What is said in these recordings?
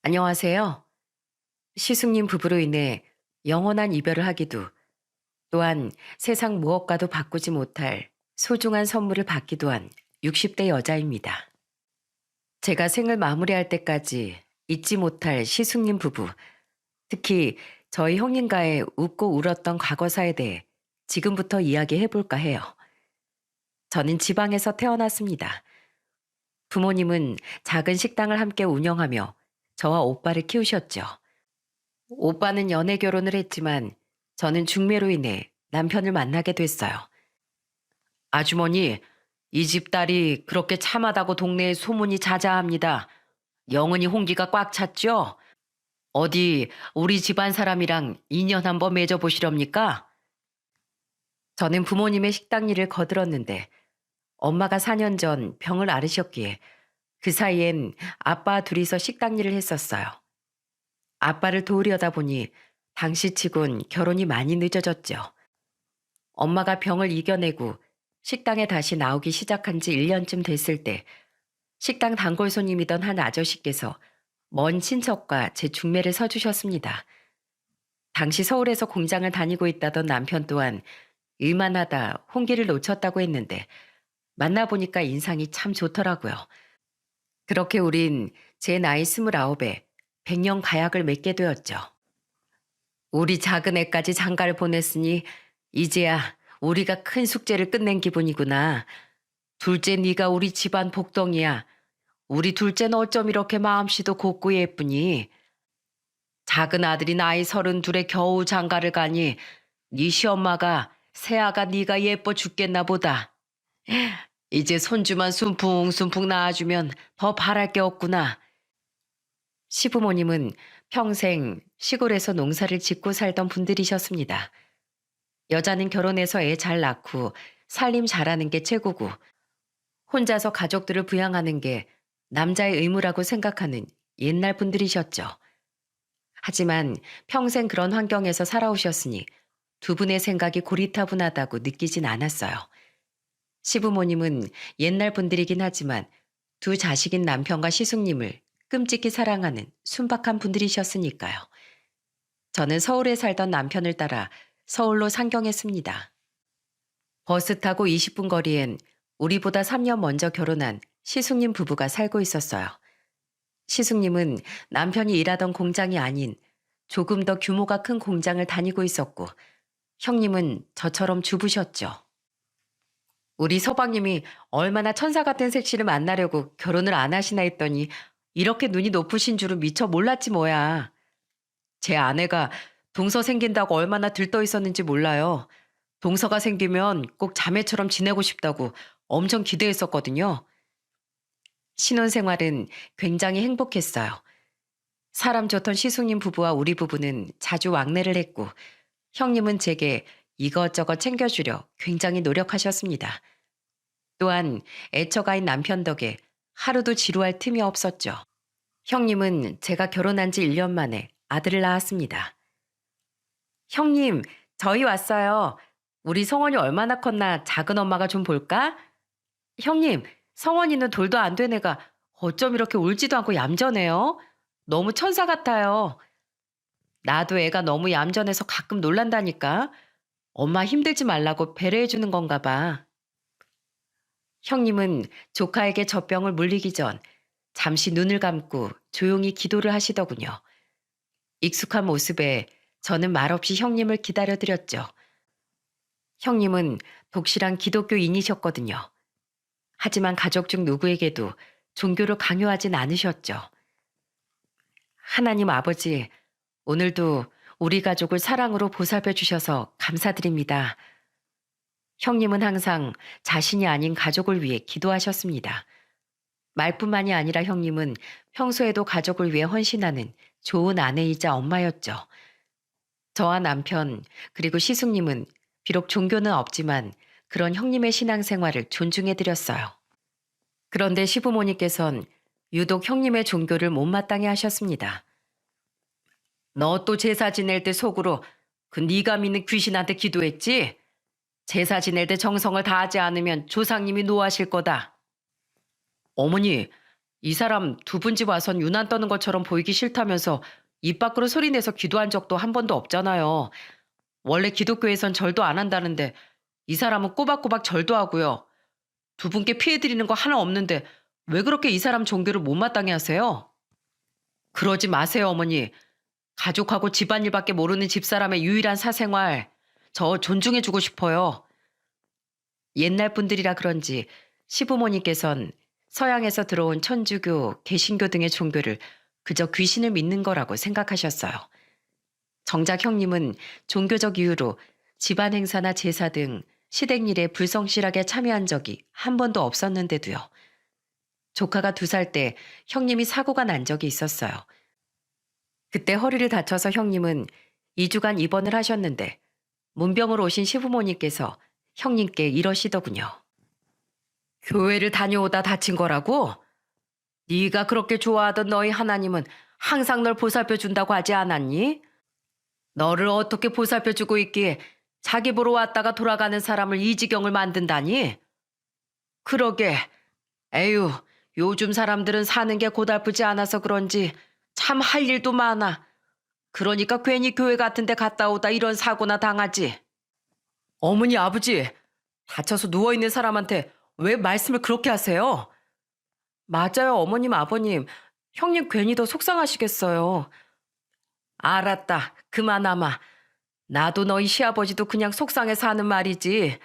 안녕하세요. 시숙님 부부로 인해 영원한 이별을 하기도, 또한 세상 무엇과도 바꾸지 못할 소중한 선물을 받기도 한 60대 여자입니다. 제가 생을 마무리할 때까지 잊지 못할 시숙님 부부, 특히 저희 형님과의 웃고 울었던 과거사에 대해 지금부터 이야기해 볼까 해요. 저는 지방에서 태어났습니다. 부모님은 작은 식당을 함께 운영하며 저와 오빠를 키우셨죠. 오빠는 연애 결혼을 했지만 저는 중매로 인해 남편을 만나게 됐어요. 아주머니, 이 집 딸이 그렇게 참하다고 동네에 소문이 자자합니다. 영은이 홍기가 꽉 찼죠? 어디 우리 집안 사람이랑 인연 한번 맺어보시렵니까? 저는 부모님의 식당 일을 거들었는데 엄마가 4년 전 병을 앓으셨기에 그 사이엔 아빠 둘이서 식당 일을 했었어요. 아빠를 도우려다 보니 당시치곤 결혼이 많이 늦어졌죠. 엄마가 병을 이겨내고 식당에 다시 나오기 시작한 지 1년쯤 됐을 때 식당 단골 손님이던 한 아저씨께서 먼 친척과 제 중매를 서주셨습니다. 당시 서울에서 공장을 다니고 있다던 남편 또한 일만 하다 혼기를 놓쳤다고 했는데 만나보니까 인상이 참 좋더라고요. 그렇게 우린 제 나이 29에 백년 가약을 맺게 되었죠. 우리 작은 애까지 장가를 보냈으니 이제야 우리가 큰 숙제를 끝낸 기분이구나. 둘째 네가 우리 집안 복덩이야. 우리 둘째는 어쩜 이렇게 마음씨도 곱고 예쁘니. 작은 아들이 나이 32에 겨우 장가를 가니 네 시엄마가 새아가 네가 예뻐 죽겠나 보다. 이제 손주만 순풍순풍 낳아주면 더 바랄 게 없구나. 시부모님은 평생 시골에서 농사를 짓고 살던 분들이셨습니다. 여자는 결혼해서 애 잘 낳고 살림 잘하는 게 최고고 혼자서 가족들을 부양하는 게 남자의 의무라고 생각하는 옛날 분들이셨죠. 하지만 평생 그런 환경에서 살아오셨으니 두 분의 생각이 고리타분하다고 느끼진 않았어요. 시부모님은 옛날 분들이긴 하지만 두 자식인 남편과 시숙님을 끔찍히 사랑하는 순박한 분들이셨으니까요. 저는 서울에 살던 남편을 따라 서울로 상경했습니다. 버스 타고 20분 거리엔 우리보다 3년 먼저 결혼한 시숙님 부부가 살고 있었어요. 시숙님은 남편이 일하던 공장이 아닌 조금 더 규모가 큰 공장을 다니고 있었고 형님은 저처럼 주부셨죠. 우리 서방님이 얼마나 천사 같은 색시를 만나려고 결혼을 안 하시나 했더니 이렇게 눈이 높으신 줄은 미처 몰랐지 뭐야. 제 아내가 동서 생긴다고 얼마나 들떠 있었는지 몰라요. 동서가 생기면 꼭 자매처럼 지내고 싶다고 엄청 기대했었거든요. 신혼생활은 굉장히 행복했어요. 사람 좋던 시숙님 부부와 우리 부부는 자주 왕래를 했고 형님은 제게 이것저것 챙겨주려 굉장히 노력하셨습니다. 또한 애처가인 남편 덕에 하루도 지루할 틈이 없었죠. 형님은 제가 결혼한 지 1년 만에 아들을 낳았습니다. 형님, 저희 왔어요. 우리 성원이 얼마나 컸나 작은 엄마가 좀 볼까? 형님, 성원이는 돌도 안 된 애가 어쩜 이렇게 울지도 않고 얌전해요? 너무 천사 같아요. 나도 애가 너무 얌전해서 가끔 놀란다니까. 엄마 힘들지 말라고 배려해 주는 건가 봐. 형님은 조카에게 젖병을 물리기 전 잠시 눈을 감고 조용히 기도를 하시더군요. 익숙한 모습에 저는 말없이 형님을 기다려드렸죠. 형님은 독실한 기독교인이셨거든요. 하지만 가족 중 누구에게도 종교를 강요하진 않으셨죠. 하나님 아버지, 오늘도 우리 가족을 사랑으로 보살펴 주셔서 감사드립니다. 형님은 항상 자신이 아닌 가족을 위해 기도하셨습니다. 말뿐만이 아니라 형님은 평소에도 가족을 위해 헌신하는 좋은 아내이자 엄마였죠. 저와 남편, 그리고 시숙님은 비록 종교는 없지만 그런 형님의 신앙생활을 존중해드렸어요. 그런데 시부모님께선 유독 형님의 종교를 못마땅해 하셨습니다. 너 또 제사 지낼 때 속으로 그 네가 믿는 귀신한테 기도했지? 제사 지낼 때 정성을 다하지 않으면 조상님이 노하실 거다. 어머니, 이 사람 두 분 집 와선 유난 떠는 것처럼 보이기 싫다면서 입 밖으로 소리 내서 기도한 적도 한 번도 없잖아요. 원래 기독교에선 절도 안 한다는데 이 사람은 꼬박꼬박 절도 하고요. 두 분께 피해 드리는 거 하나 없는데 왜 그렇게 이 사람 종교를 못마땅해 하세요? 그러지 마세요, 어머니. 가족하고 집안일밖에 모르는 집사람의 유일한 사생활, 저 존중해주고 싶어요. 옛날 분들이라 그런지 시부모님께선 서양에서 들어온 천주교, 개신교 등의 종교를 그저 귀신을 믿는 거라고 생각하셨어요. 정작 형님은 종교적 이유로 집안 행사나 제사 등 시댁 일에 불성실하게 참여한 적이 한 번도 없었는데도요. 조카가 2살 때 형님이 사고가 난 적이 있었어요. 그때 허리를 다쳐서 형님은 2주간 입원을 하셨는데 문병으로 오신 시부모님께서 형님께 이러시더군요. 교회를 다녀오다 다친 거라고? 네가 그렇게 좋아하던 너희 하나님은 항상 널 보살펴 준다고 하지 않았니? 너를 어떻게 보살펴 주고 있기에 자기 보러 왔다가 돌아가는 사람을 이 지경을 만든다니? 그러게. 에휴, 요즘 사람들은 사는 게 고달프지 않아서 그런지 참 할 일도 많아. 그러니까 괜히 교회 같은 데 갔다 오다 이런 사고나 당하지. 어머니, 아버지, 다쳐서 누워있는 사람한테 왜 말씀을 그렇게 하세요? 맞아요, 어머님, 아버님. 형님 괜히 더 속상하시겠어요. 알았다. 그만하마. 나도 너희 시아버지도 그냥 속상해서 하는 말이지.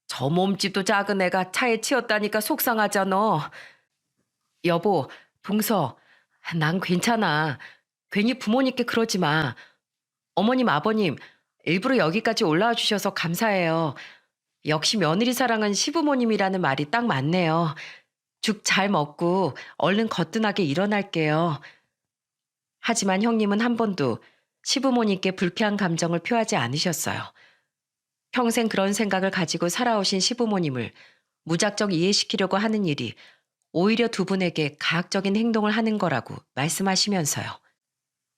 저 몸집도 작은 애가 차에 치였다니까 속상하잖아. 여보, 동서, 난 괜찮아. 괜히 부모님께 그러지 마. 어머님, 아버님, 일부러 여기까지 올라와 주셔서 감사해요. 역시 며느리 사랑은 시부모님이라는 말이 딱 맞네요. 죽 잘 먹고 얼른 거뜬하게 일어날게요. 하지만 형님은 한 번도 시부모님께 불쾌한 감정을 표하지 않으셨어요. 평생 그런 생각을 가지고 살아오신 시부모님을 무작정 이해시키려고 하는 일이 오히려 두 분에게 가학적인 행동을 하는 거라고 말씀하시면서요.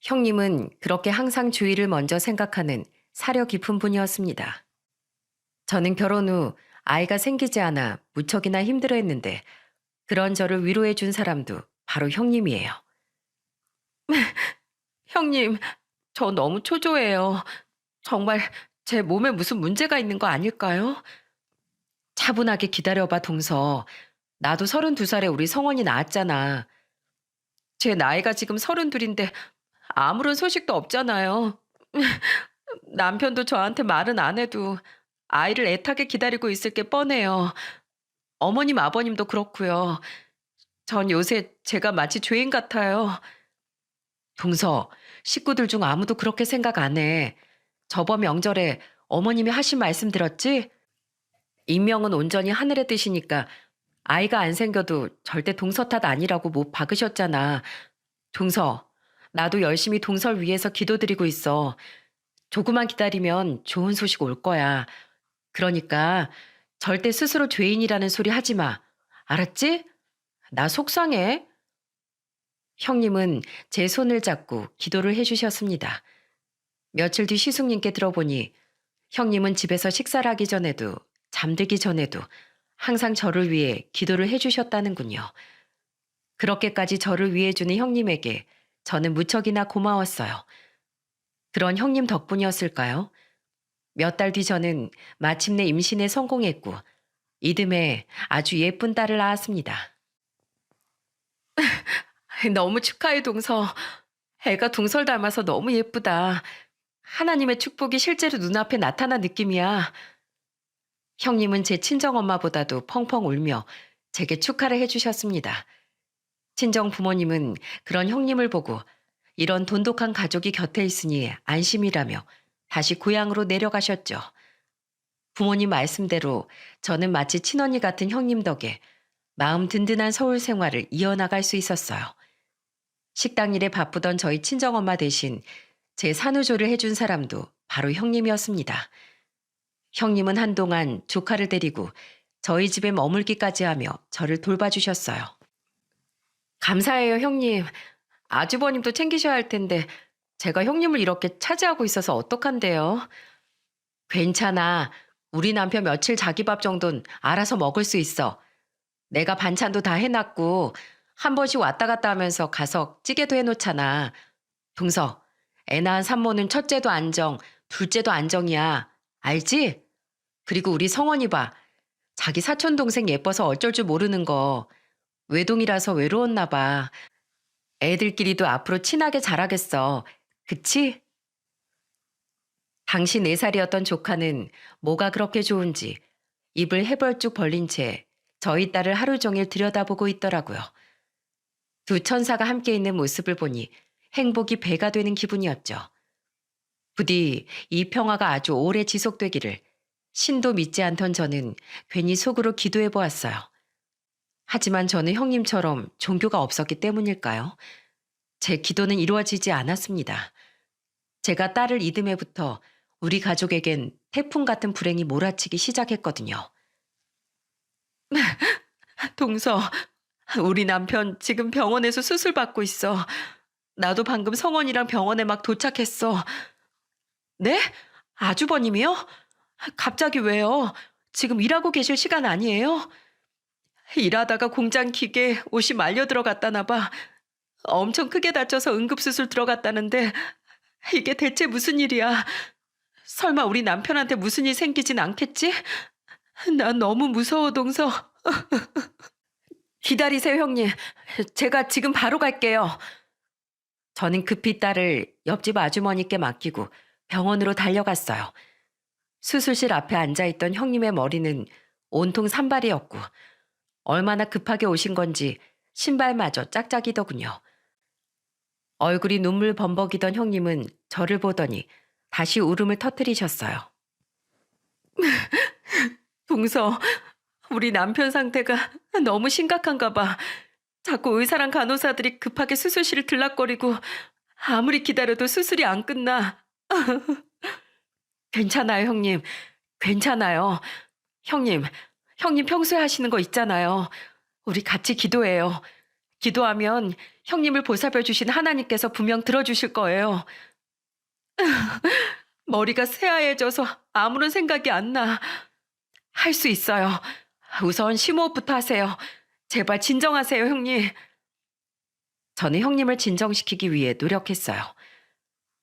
형님은 그렇게 항상 주의를 먼저 생각하는 사려 깊은 분이었습니다. 저는 결혼 후 아이가 생기지 않아 무척이나 힘들어했는데 그런 저를 위로해 준 사람도 바로 형님이에요. 형님, 저 너무 초조해요. 정말 제 몸에 무슨 문제가 있는 거 아닐까요? 차분하게 기다려봐, 동서. 나도 32살에 우리 성원이 낳았잖아. 제 나이가 지금 32인데 아무런 소식도 없잖아요. 남편도 저한테 말은 안 해도 아이를 애타게 기다리고 있을 게 뻔해요. 어머님, 아버님도 그렇고요. 전 요새 제가 마치 죄인 같아요. 동서, 식구들 중 아무도 그렇게 생각 안 해. 저번 명절에 어머님이 하신 말씀 들었지? 인명은 온전히 하늘의 뜻이니까 아이가 안 생겨도 절대 동서 탓 아니라고 못 박으셨잖아. 동서, 나도 열심히 동서를 위해서 기도드리고 있어. 조금만 기다리면 좋은 소식 올 거야. 그러니까 절대 스스로 죄인이라는 소리 하지 마. 알았지? 나 속상해. 형님은 제 손을 잡고 기도를 해주셨습니다. 며칠 뒤 시숙님께 들어보니 형님은 집에서 식사를 하기 전에도 잠들기 전에도 항상 저를 위해 기도를 해주셨다는군요. 그렇게까지 저를 위해주는 형님에게 저는 무척이나 고마웠어요. 그런 형님 덕분이었을까요? 몇 달 뒤 저는 마침내 임신에 성공했고 이듬해 아주 예쁜 딸을 낳았습니다. 너무 축하해, 동서. 애가 동서를 닮아서 너무 예쁘다. 하나님의 축복이 실제로 눈앞에 나타난 느낌이야. 형님은 제 친정엄마보다도 펑펑 울며 제게 축하를 해주셨습니다. 친정 부모님은 그런 형님을 보고 이런 돈독한 가족이 곁에 있으니 안심이라며 다시 고향으로 내려가셨죠. 부모님 말씀대로 저는 마치 친언니 같은 형님 덕에 마음 든든한 서울 생활을 이어나갈 수 있었어요. 식당 일에 바쁘던 저희 친정엄마 대신 제 산후조를 해준 사람도 바로 형님이었습니다. 형님은 한동안 조카를 데리고 저희 집에 머물기까지 하며 저를 돌봐주셨어요. 감사해요, 형님. 아주버님도 챙기셔야 할 텐데 제가 형님을 이렇게 차지하고 있어서 어떡한데요? 괜찮아. 우리 남편 며칠 자기 밥 정도는 알아서 먹을 수 있어. 내가 반찬도 다 해놨고 한 번씩 왔다 갔다 하면서 가서 찌개도 해놓잖아. 동서, 애 낳은 산모는 첫째도 안정, 둘째도 안정이야. 알지? 그리고 우리 성원이 봐. 자기 사촌 동생 예뻐서 어쩔 줄 모르는 거. 외동이라서 외로웠나 봐. 애들끼리도 앞으로 친하게 자라겠어. 그치? 당시 4살이었던 조카는 뭐가 그렇게 좋은지 입을 해벌쭉 벌린 채 저희 딸을 하루 종일 들여다보고 있더라고요. 두 천사가 함께 있는 모습을 보니 행복이 배가 되는 기분이었죠. 부디 이 평화가 아주 오래 지속되기를 신도 믿지 않던 저는 괜히 속으로 기도해 보았어요. 하지만 저는 형님처럼 종교가 없었기 때문일까요? 제 기도는 이루어지지 않았습니다. 제가 딸을 이듬해부터 우리 가족에겐 태풍 같은 불행이 몰아치기 시작했거든요. 동서, 우리 남편 지금 병원에서 수술 받고 있어. 나도 방금 성원이랑 병원에 막 도착했어. 네? 아주버님이요? 갑자기 왜요? 지금 일하고 계실 시간 아니에요? 일하다가 공장 기계에 옷이 말려 들어갔다나 봐. 엄청 크게 다쳐서 응급수술 들어갔다는데 이게 대체 무슨 일이야? 설마 우리 남편한테 무슨 일 생기진 않겠지? 난 너무 무서워, 동서. 기다리세요, 형님. 제가 지금 바로 갈게요. 저는 급히 딸을 옆집 아주머니께 맡기고 병원으로 달려갔어요. 수술실 앞에 앉아있던 형님의 머리는 온통 산발이었고 얼마나 급하게 오신 건지 신발마저 짝짝이더군요. 얼굴이 눈물 범벅이던 형님은 저를 보더니 다시 울음을 터뜨리셨어요. 동서, 우리 남편 상태가 너무 심각한가 봐. 자꾸 의사랑 간호사들이 급하게 수술실을 들락거리고 아무리 기다려도 수술이 안 끝나. 괜찮아요, 형님. 괜찮아요. 형님 평소에 하시는 거 있잖아요. 우리 같이 기도해요. 기도하면 형님을 보살펴 주신 하나님께서 분명 들어주실 거예요. 머리가 새하얘져서 아무런 생각이 안 나. 할 수 있어요. 우선 심호흡부터 하세요. 제발 진정하세요, 형님. 저는 형님을 진정시키기 위해 노력했어요.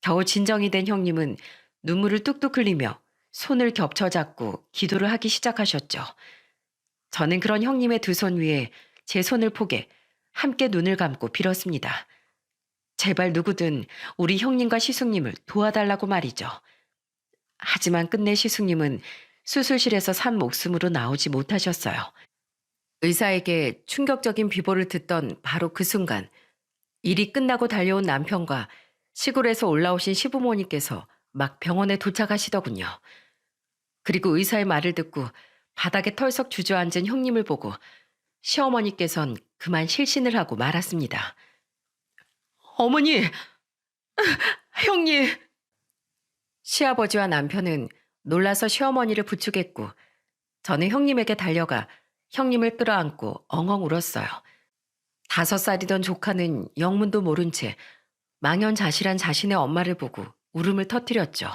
겨우 진정이 된 형님은 눈물을 뚝뚝 흘리며 손을 겹쳐 잡고 기도를 하기 시작하셨죠. 저는 그런 형님의 두 손 위에 제 손을 포개 함께 눈을 감고 빌었습니다. 제발 누구든 우리 형님과 시숙님을 도와달라고 말이죠. 하지만 끝내 시숙님은 수술실에서 산 목숨으로 나오지 못하셨어요. 의사에게 충격적인 비보를 듣던 바로 그 순간 일이 끝나고 달려온 남편과 시골에서 올라오신 시부모님께서 막 병원에 도착하시더군요. 그리고 의사의 말을 듣고 바닥에 털썩 주저앉은 형님을 보고 시어머니께선 그만 실신을 하고 말았습니다. 어머니! 형님! 시아버지와 남편은 놀라서 시어머니를 부축했고 저는 형님에게 달려가 형님을 끌어안고 엉엉 울었어요. 5살이던 조카는 영문도 모른 채 망연자실한 자신의 엄마를 보고 울음을 터뜨렸죠.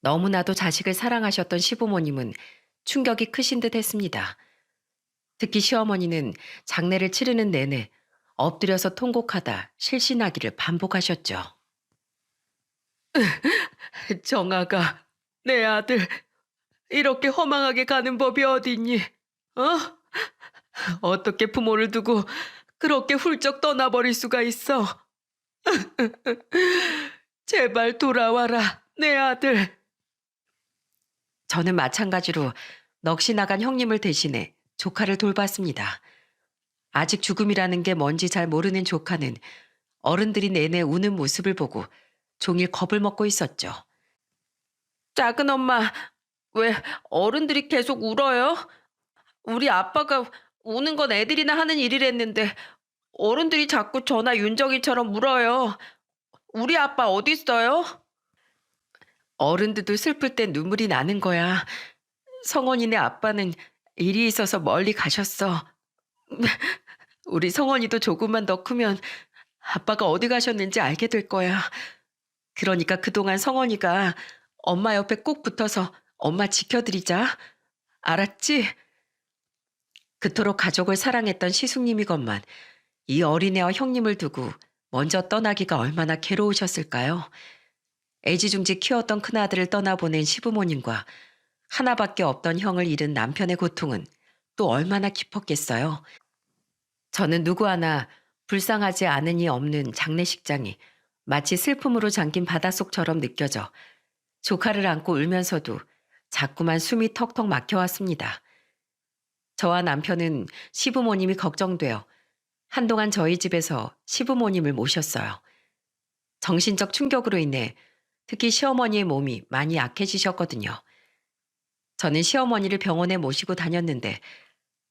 너무나도 자식을 사랑하셨던 시부모님은 충격이 크신 듯 했습니다. 특히 시어머니는 장례를 치르는 내내 엎드려서 통곡하다 실신하기를 반복하셨죠. 정아가, 내 아들, 이렇게 허망하게 가는 법이 어딨니? 어? 어떻게 부모를 두고 그렇게 훌쩍 떠나버릴 수가 있어? 제발 돌아와라, 내 아들. 저는 마찬가지로 넋이 나간 형님을 대신해 조카를 돌봤습니다. 아직 죽음이라는 게 뭔지 잘 모르는 조카는 어른들이 내내 우는 모습을 보고 종일 겁을 먹고 있었죠. 작은 엄마, 왜 어른들이 계속 울어요? 우리 아빠가 우는 건 애들이나 하는 일이랬는데 어른들이 자꾸 저나 윤정이처럼 울어요. 우리 아빠 어디 있어요? 어른들도 슬플 땐 눈물이 나는 거야. 성원이네 아빠는 일이 있어서 멀리 가셨어. 우리 성원이도 조금만 더 크면 아빠가 어디 가셨는지 알게 될 거야. 그러니까 그동안 성원이가 엄마 옆에 꼭 붙어서 엄마 지켜드리자. 알았지? 그토록 가족을 사랑했던 시숙님이건만 이 어린애와 형님을 두고 먼저 떠나기가 얼마나 괴로우셨을까요? 애지중지 키웠던 큰아들을 떠나보낸 시부모님과 하나밖에 없던 형을 잃은 남편의 고통은 또 얼마나 깊었겠어요. 저는 누구 하나 불쌍하지 않으니 없는 장례식장이 마치 슬픔으로 잠긴 바닷속처럼 느껴져 조카를 안고 울면서도 자꾸만 숨이 턱턱 막혀왔습니다. 저와 남편은 시부모님이 걱정되어 한동안 저희 집에서 시부모님을 모셨어요. 정신적 충격으로 인해 특히 시어머니의 몸이 많이 약해지셨거든요. 저는 시어머니를 병원에 모시고 다녔는데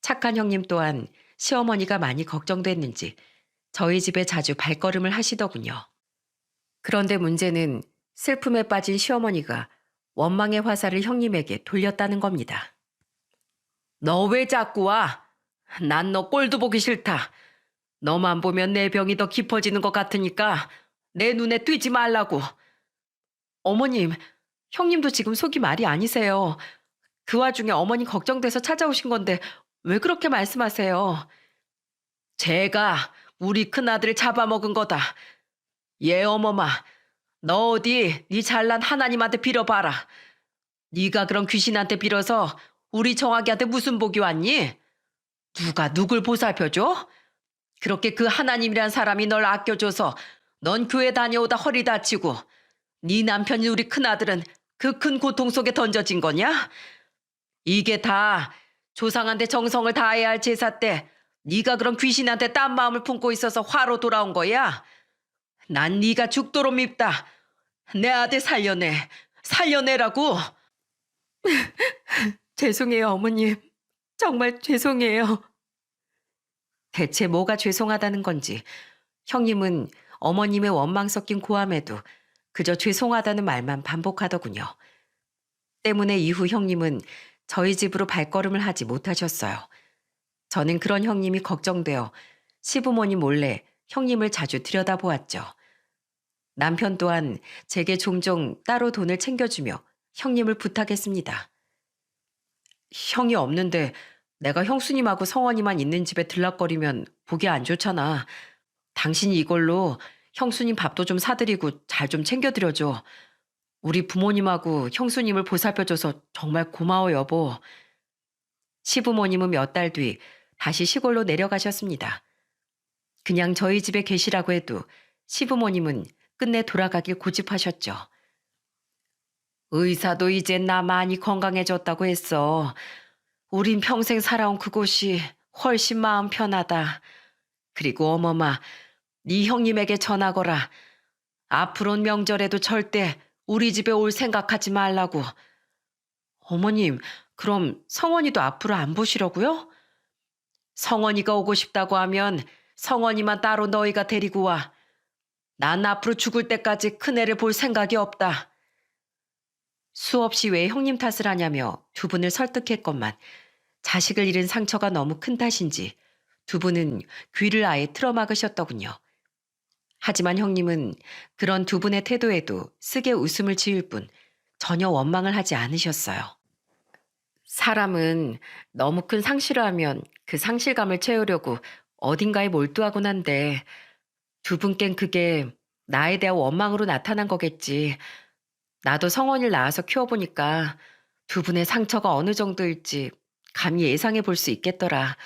착한 형님 또한 시어머니가 많이 걱정됐는지 저희 집에 자주 발걸음을 하시더군요. 그런데 문제는 슬픔에 빠진 시어머니가 원망의 화살을 형님에게 돌렸다는 겁니다. 너 왜 자꾸 와? 난 너 꼴도 보기 싫다. 너만 보면 내 병이 더 깊어지는 것 같으니까 내 눈에 띄지 말라고. 어머님, 형님도 지금 속이 말이 아니세요. 그 와중에 어머니 걱정돼서 찾아오신 건데 왜 그렇게 말씀하세요? 제가 우리 큰아들을 잡아먹은 거다. 얘 어머마, 너 어디 네 잘난 하나님한테 빌어봐라. 네가 그런 귀신한테 빌어서 우리 정학이한테 무슨 복이 왔니? 누가 누굴 보살펴줘? 그렇게 그 하나님이란 사람이 널 아껴줘서 넌 교회 다녀오다 허리 다치고 네 남편이 우리 큰아들은 그 큰 고통 속에 던져진 거냐? 이게 다 조상한테 정성을 다해야 할 제사 때 네가 그런 귀신한테 딴 마음을 품고 있어서 화로 돌아온 거야? 난 네가 죽도록 밉다. 내 아들 살려내. 살려내라고. 죄송해요, 어머님. 정말 죄송해요. 대체 뭐가 죄송하다는 건지 형님은 어머님의 원망 섞인 고함에도 그저 죄송하다는 말만 반복하더군요. 때문에 이후 형님은 저희 집으로 발걸음을 하지 못하셨어요. 저는 그런 형님이 걱정되어 시부모님 몰래 형님을 자주 들여다보았죠. 남편 또한 제게 종종 따로 돈을 챙겨주며 형님을 부탁했습니다. 형이 없는데 내가 형수님하고 성원이만 있는 집에 들락거리면 보기 안 좋잖아. 당신이 이걸로 형수님 밥도 좀 사드리고 잘 좀 챙겨드려줘. 우리 부모님하고 형수님을 보살펴줘서 정말 고마워 여보. 시부모님은 몇 달 뒤 다시 시골로 내려가셨습니다. 그냥 저희 집에 계시라고 해도 시부모님은 끝내 돌아가길 고집하셨죠. 의사도 이제 나 많이 건강해졌다고 했어. 우린 평생 살아온 그곳이 훨씬 마음 편하다. 그리고 어머마, 네 형님에게 전하거라. 앞으로는 명절에도 절대 우리 집에 올 생각하지 말라고. 어머님, 그럼 성원이도 앞으로 안 보시려고요? 성원이가 오고 싶다고 하면 성원이만 따로 너희가 데리고 와. 난 앞으로 죽을 때까지 큰애를 볼 생각이 없다. 수없이 왜 형님 탓을 하냐며 두 분을 설득했건만 자식을 잃은 상처가 너무 큰 탓인지 두 분은 귀를 아예 틀어막으셨더군요. 하지만 형님은 그런 두 분의 태도에도 쓰게 웃음을 지을 뿐 전혀 원망을 하지 않으셨어요. 사람은 너무 큰 상실을 하면 그 상실감을 채우려고 어딘가에 몰두하곤 한데 두 분껜 그게 나에 대한 원망으로 나타난 거겠지. 나도 성원이를 낳아서 키워보니까 두 분의 상처가 어느 정도일지 감히 예상해 볼 수 있겠더라.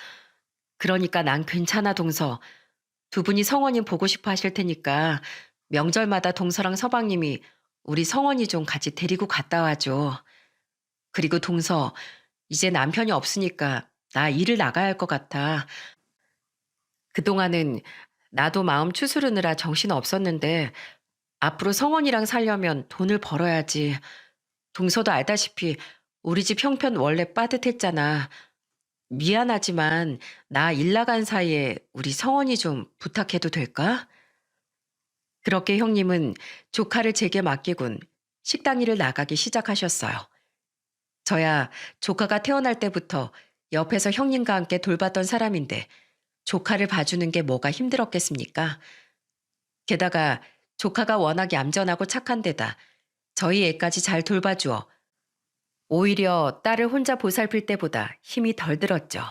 그러니까 난 괜찮아 동서. 두 분이 성원이 보고 싶어 하실 테니까 명절마다 동서랑 서방님이 우리 성원이 좀 같이 데리고 갔다 와줘. 그리고 동서, 이제 남편이 없으니까 나 일을 나가야 할 것 같아. 그동안은 나도 마음 추스르느라 정신 없었는데 앞으로 성원이랑 살려면 돈을 벌어야지. 동서도 알다시피 우리 집 형편 원래 빠듯했잖아. 미안하지만 나 일 나간 사이에 우리 성원이 좀 부탁해도 될까? 그렇게 형님은 조카를 제게 맡기곤 식당 일을 나가기 시작하셨어요. 저야 조카가 태어날 때부터 옆에서 형님과 함께 돌봤던 사람인데 조카를 봐주는 게 뭐가 힘들었겠습니까? 게다가 조카가 워낙 얌전하고 착한 데다 저희 애까지 잘 돌봐주어 오히려 딸을 혼자 보살필 때보다 힘이 덜 들었죠.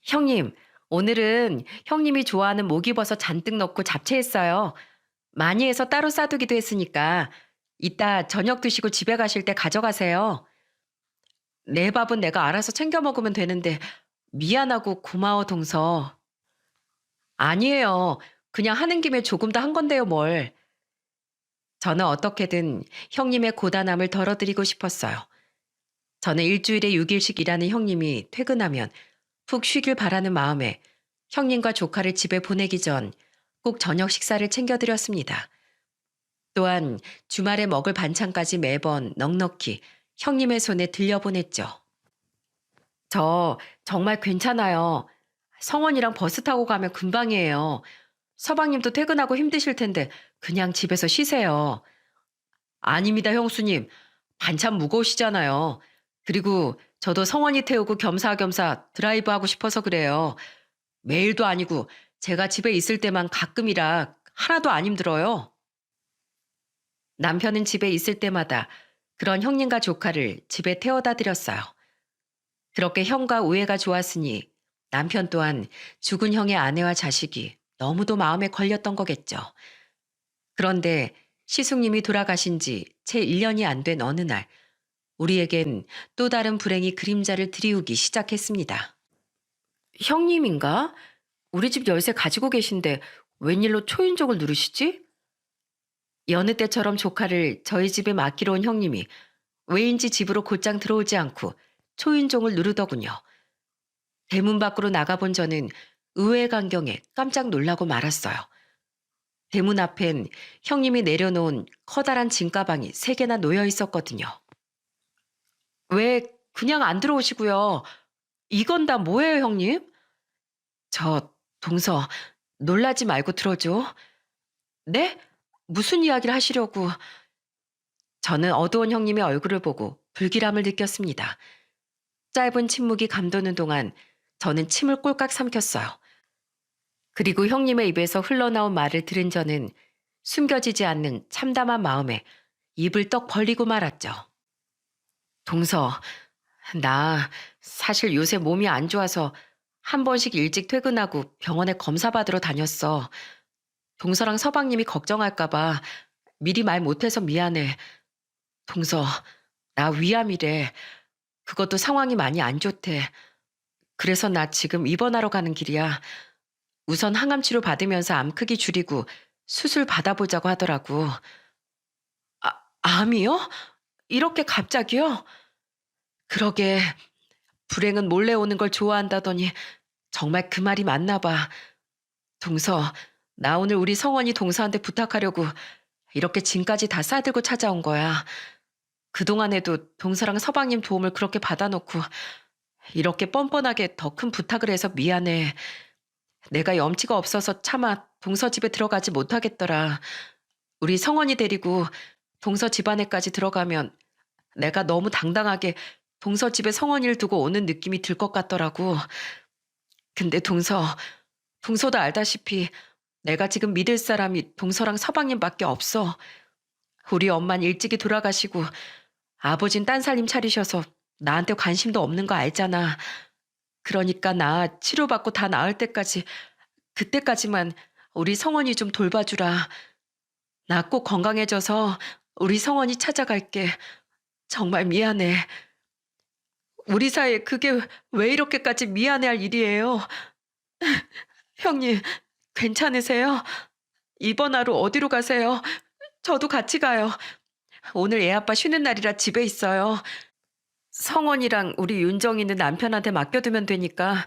형님, 오늘은 형님이 좋아하는 목이버섯 잔뜩 넣고 잡채했어요. 많이 해서 따로 싸두기도 했으니까 이따 저녁 드시고 집에 가실 때 가져가세요. 내 밥은 내가 알아서 챙겨 먹으면 되는데 미안하고 고마워 동서. 아니에요. 그냥 하는 김에 조금 더 한 건데요 뭘. 저는 어떻게든 형님의 고단함을 덜어드리고 싶었어요. 저는 일주일에 6일씩 일하는 형님이 퇴근하면 푹 쉬길 바라는 마음에 형님과 조카를 집에 보내기 전 꼭 저녁 식사를 챙겨드렸습니다. 또한 주말에 먹을 반찬까지 매번 넉넉히 형님의 손에 들려보냈죠. 저 정말 괜찮아요. 성원이랑 버스 타고 가면 금방이에요. 서방님도 퇴근하고 힘드실 텐데 그냥 집에서 쉬세요. 아닙니다, 형수님. 반찬 무거우시잖아요. 그리고 저도 성원이 태우고 겸사겸사 드라이브 하고 싶어서 그래요. 매일도 아니고 제가 집에 있을 때만 가끔이라 하나도 안 힘들어요. 남편은 집에 있을 때마다 그런 형님과 조카를 집에 태워다 드렸어요. 그렇게 형과 우애가 좋았으니 남편 또한 죽은 형의 아내와 자식이 너무도 마음에 걸렸던 거겠죠. 그런데 시숙님이 돌아가신 지 채 1년이 안 된 어느 날 우리에겐 또 다른 불행이 그림자를 드리우기 시작했습니다. 형님인가? 우리 집 열쇠 가지고 계신데 웬일로 초인종을 누르시지? 여느 때처럼 조카를 저희 집에 맡기러 온 형님이 왜인지 집으로 곧장 들어오지 않고 초인종을 누르더군요. 대문 밖으로 나가본 저는 의외의 광경에 깜짝 놀라고 말았어요. 대문 앞엔 형님이 내려놓은 커다란 짐가방이 3개나 놓여 있었거든요. 왜 그냥 안 들어오시고요? 이건 다 뭐예요, 형님? 저 동서 놀라지 말고 들어줘. 네? 무슨 이야기를 하시려고? 저는 어두운 형님의 얼굴을 보고 불길함을 느꼈습니다. 짧은 침묵이 감도는 동안 저는 침을 꼴깍 삼켰어요. 그리고 형님의 입에서 흘러나온 말을 들은 저는 숨겨지지 않는 참담한 마음에 입을 떡 벌리고 말았죠. 동서, 나 사실 요새 몸이 안 좋아서 한 번씩 일찍 퇴근하고 병원에 검사 받으러 다녔어. 동서랑 서방님이 걱정할까봐 미리 말 못해서 미안해. 동서, 나 위암이래. 그것도 상황이 많이 안 좋대. 그래서 나 지금 입원하러 가는 길이야. 우선 항암 치료 받으면서 암 크기 줄이고 수술 받아보자고 하더라고. 암이요? 이렇게 갑자기요? 그러게 불행은 몰래 오는 걸 좋아한다더니 정말 그 말이 맞나 봐. 동서, 나 오늘 우리 성원이 동서한테 부탁하려고 이렇게 짐까지 다 싸들고 찾아온 거야. 그동안에도 동서랑 서방님 도움을 그렇게 받아놓고 이렇게 뻔뻔하게 더 큰 부탁을 해서 미안해. 내가 염치가 없어서 차마 동서 집에 들어가지 못하겠더라. 우리 성원이 데리고 동서 집안에까지 들어가면 내가 너무 당당하게 동서 집에 성원이를 두고 오는 느낌이 들 것 같더라고. 근데 동서도 알다시피 내가 지금 믿을 사람이 동서랑 서방님밖에 없어. 우리 엄만 일찍이 돌아가시고 아버진 딴살림 차리셔서 나한테 관심도 없는 거 알잖아. 그러니까 나 치료받고 다 나을 때까지 그때까지만 우리 성원이 좀 돌봐주라. 나 꼭 건강해져서 우리 성원이 찾아갈게. 정말 미안해. 우리 사이에 그게 왜 이렇게까지 미안해할 일이에요? 형님, 괜찮으세요? 입원하러 어디로 가세요? 저도 같이 가요. 오늘 애 아빠 쉬는 날이라 집에 있어요. 성원이랑 우리 윤정이는 남편한테 맡겨두면 되니까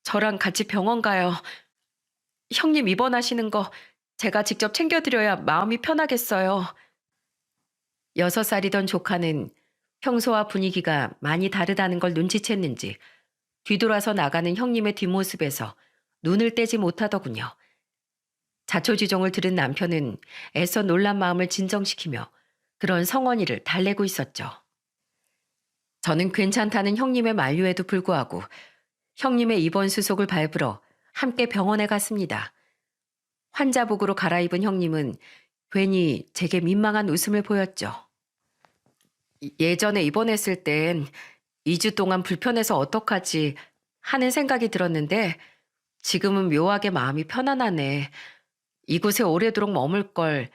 저랑 같이 병원 가요. 형님 입원하시는 거 제가 직접 챙겨드려야 마음이 편하겠어요. 6살이던 조카는 평소와 분위기가 많이 다르다는 걸 눈치챘는지 뒤돌아서 나가는 형님의 뒷모습에서 눈을 떼지 못하더군요. 자초지종을 들은 남편은 애써 놀란 마음을 진정시키며 그런 성원이를 달래고 있었죠. 저는 괜찮다는 형님의 만류에도 불구하고 형님의 입원 수속을 밟으러 함께 병원에 갔습니다. 환자복으로 갈아입은 형님은 괜히 제게 민망한 웃음을 보였죠. 예전에 입원했을 땐 2주 동안 불편해서 어떡하지 하는 생각이 들었는데 지금은 묘하게 마음이 편안하네. 이곳에 오래도록 머물 걸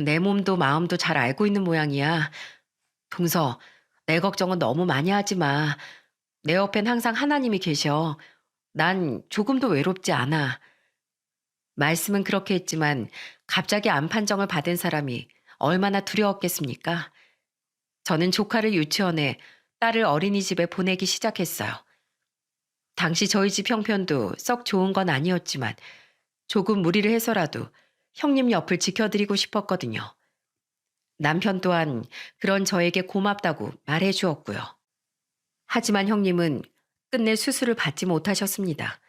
내 몸도 마음도 잘 알고 있는 모양이야. 동서, 내 걱정은 너무 많이 하지 마. 내 옆엔 항상 하나님이 계셔. 난 조금도 외롭지 않아. 말씀은 그렇게 했지만 갑자기 암 판정을 받은 사람이 얼마나 두려웠겠습니까? 저는 조카를 유치원에, 딸을 어린이집에 보내기 시작했어요. 당시 저희 집 형편도 썩 좋은 건 아니었지만 조금 무리를 해서라도 형님 옆을 지켜드리고 싶었거든요. 남편 또한 그런 저에게 고맙다고 말해 주었고요. 하지만 형님은 끝내 수술을 받지 못하셨습니다.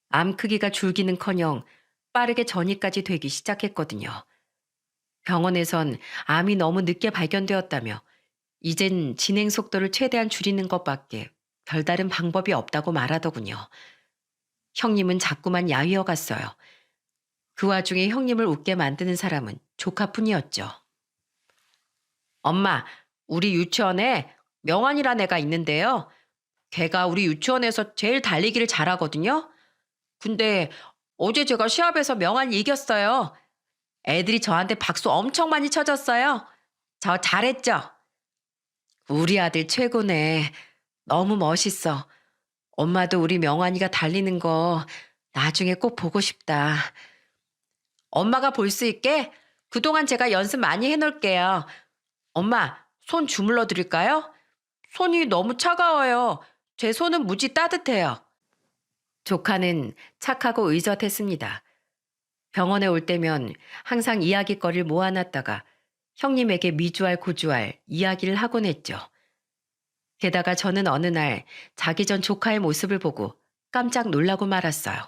암 크기가 줄기는커녕 빠르게 전이까지 되기 시작했거든요. 병원에선 암이 너무 늦게 발견되었다며 이젠 진행 속도를 최대한 줄이는 것밖에 별다른 방법이 없다고 말하더군요. 형님은 자꾸만 야위어 갔어요. 그 와중에 형님을 웃게 만드는 사람은 조카뿐이었죠. 엄마, 우리 유치원에 명환이란 애가 있는데요. 걔가 우리 유치원에서 제일 달리기를 잘하거든요. 근데 어제 제가 시합에서 명환이 이겼어요. 애들이 저한테 박수 엄청 많이 쳐줬어요. 저 잘했죠? 우리 아들 최고네. 너무 멋있어. 엄마도 우리 명환이가 달리는 거 나중에 꼭 보고 싶다. 엄마가 볼 수 있게 그동안 제가 연습 많이 해놓을게요. 엄마, 손 주물러 드릴까요? 손이 너무 차가워요. 제 손은 무지 따뜻해요. 조카는 착하고 의젓했습니다. 병원에 올 때면 항상 이야깃거리를 모아놨다가 형님에게 미주알 고주알 이야기를 하곤 했죠. 게다가 저는 어느 날 자기 전 조카의 모습을 보고 깜짝 놀라고 말았어요.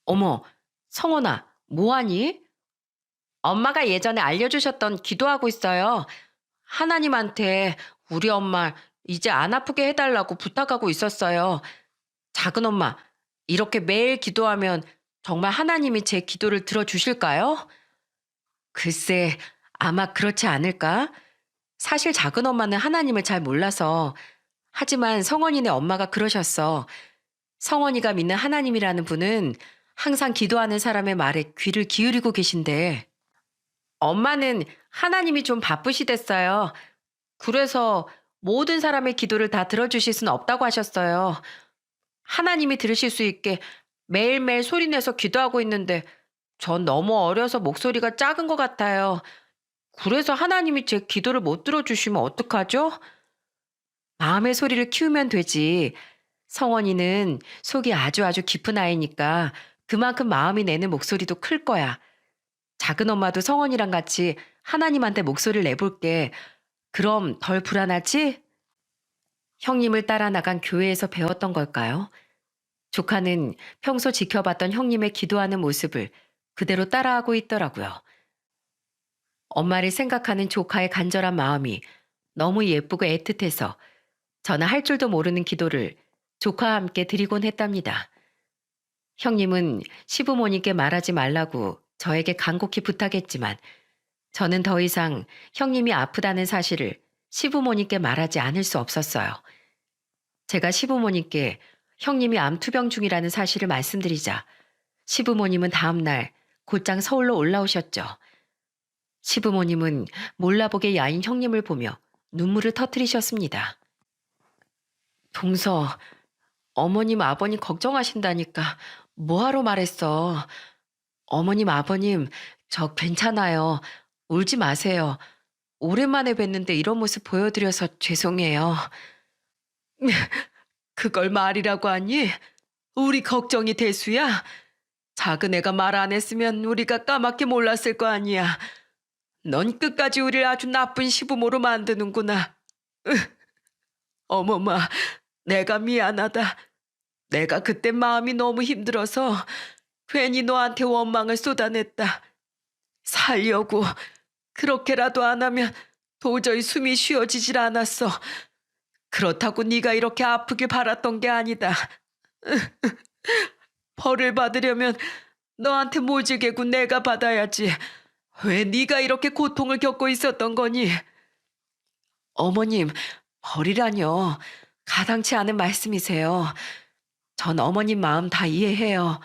어머, 성원아, 뭐하니? 엄마가 예전에 알려주셨던 기도하고 있어요. 하나님한테 우리 엄마 이제 안 아프게 해달라고 부탁하고 있었어요. 작은 엄마, 이렇게 매일 기도하면 정말 하나님이 제 기도를 들어주실까요? 글쎄, 아마 그렇지 않을까? 사실 작은 엄마는 하나님을 잘 몰라서. 하지만 성원이네 엄마가 그러셨어. 성원이가 믿는 하나님이라는 분은 항상 기도하는 사람의 말에 귀를 기울이고 계신데. 엄마는 하나님이 좀 바쁘시댔어요. 그래서 모든 사람의 기도를 다 들어주실 수는 없다고 하셨어요. 하나님이 들으실 수 있게 매일매일 소리내서 기도하고 있는데 전 너무 어려서 목소리가 작은 것 같아요. 그래서 하나님이 제 기도를 못 들어주시면 어떡하죠? 마음의 소리를 키우면 되지. 성원이는 속이 아주 깊은 아이니까 그만큼 마음이 내는 목소리도 클 거야. 작은 엄마도 성원이랑 같이 하나님한테 목소리를 내볼게. 그럼 덜 불안하지? 형님을 따라 나간 교회에서 배웠던 걸까요? 조카는 평소 지켜봤던 형님의 기도하는 모습을 그대로 따라하고 있더라고요. 엄마를 생각하는 조카의 간절한 마음이 너무 예쁘고 애틋해서 저는 할 줄도 모르는 기도를 조카와 함께 드리곤 했답니다. 형님은 시부모님께 말하지 말라고 저에게 간곡히 부탁했지만 저는 더 이상 형님이 아프다는 사실을 시부모님께 말하지 않을 수 없었어요. 제가 시부모님께 형님이 암투병 중이라는 사실을 말씀드리자 시부모님은 다음날 곧장 서울로 올라오셨죠. 시부모님은 몰라보게 야인 형님을 보며 눈물을 터뜨리셨습니다. 동서, 어머님 아버님 걱정하신다니까 뭐하러 말했어. 어머님 아버님 저 괜찮아요. 울지 마세요. 오랜만에 뵀는데 이런 모습 보여드려서 죄송해요. 그걸 말이라고 하니? 우리 걱정이 대수야? 작은 애가 말 안 했으면 우리가 까맣게 몰랐을 거 아니야. 넌 끝까지 우리를 아주 나쁜 시부모로 만드는구나. 어머마, 내가 미안하다. 내가 그때 마음이 너무 힘들어서 괜히 너한테 원망을 쏟아냈다. 살려고 그렇게라도 안 하면 도저히 숨이 쉬어지질 않았어. 그렇다고 네가 이렇게 아프길 바랐던 게 아니다. 벌을 받으려면 너한테 모질게고 내가 받아야지. 왜 네가 이렇게 고통을 겪고 있었던 거니? 어머님, 벌이라뇨. 가당치 않은 말씀이세요. 전 어머님 마음 다 이해해요.